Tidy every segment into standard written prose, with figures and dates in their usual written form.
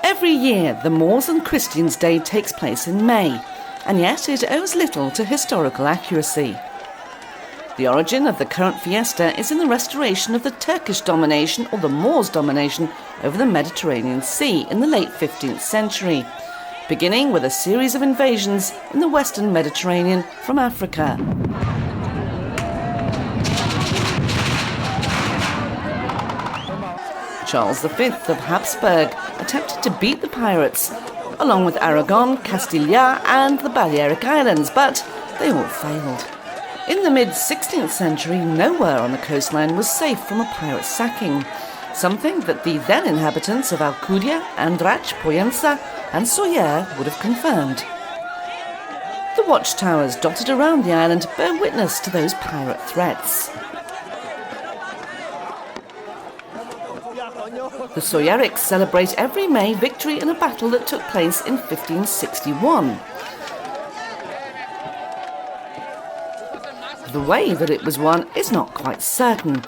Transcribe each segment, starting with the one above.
Every year, the Moors and Christians' Day takes place in May, and yet it owes little to historical accuracy. The origin of the current fiesta is in the restoration of the Turkish domination or the Moors' domination over the Mediterranean Sea in the late 15th century, beginning with a series of invasions in the Western Mediterranean from Africa. Charles V of Habsburg attempted to beat the pirates, along with Aragon, Castilla and the Balearic Islands, but they all failed. In the mid-16th century, nowhere on the coastline was safe from a pirate sacking, something that the then inhabitants of Alcudia, Andratx, Poyensa and Soller would have confirmed. The watchtowers dotted around the island bear witness to those pirate threats. The Sollerics celebrate every May victory in a battle that took place in 1561. The way that it was won is not quite certain,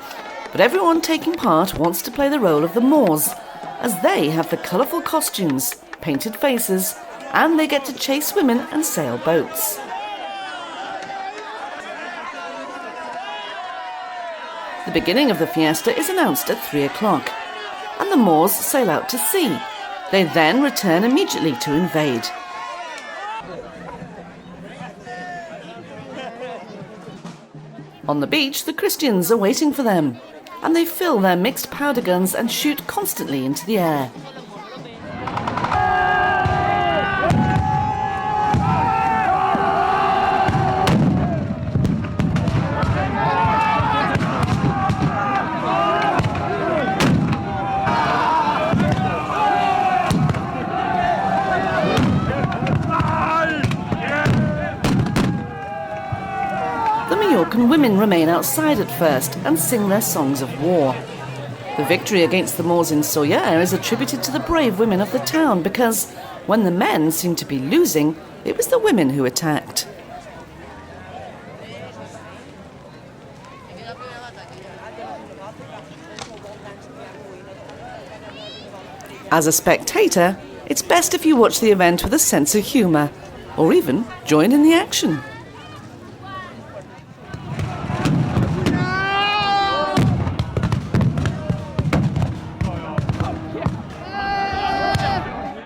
but everyone taking part wants to play the role of the Moors, as they have the colourful costumes, painted faces, and they get to chase women and sail boats. The beginning of the fiesta is announced at 3 o'clock, and the Moors sail out to sea. They then return immediately to invade. On the beach, the Christians are waiting for them, and they fill their mixed powder guns and shoot constantly into the air. Mallorcan women remain outside at first and sing their songs of war. The victory against the Moors in Soller is attributed to the brave women of the town because, when the men seemed to be losing, it was the women who attacked. As a spectator, it's best if you watch the event with a sense of humour, or even join in the action.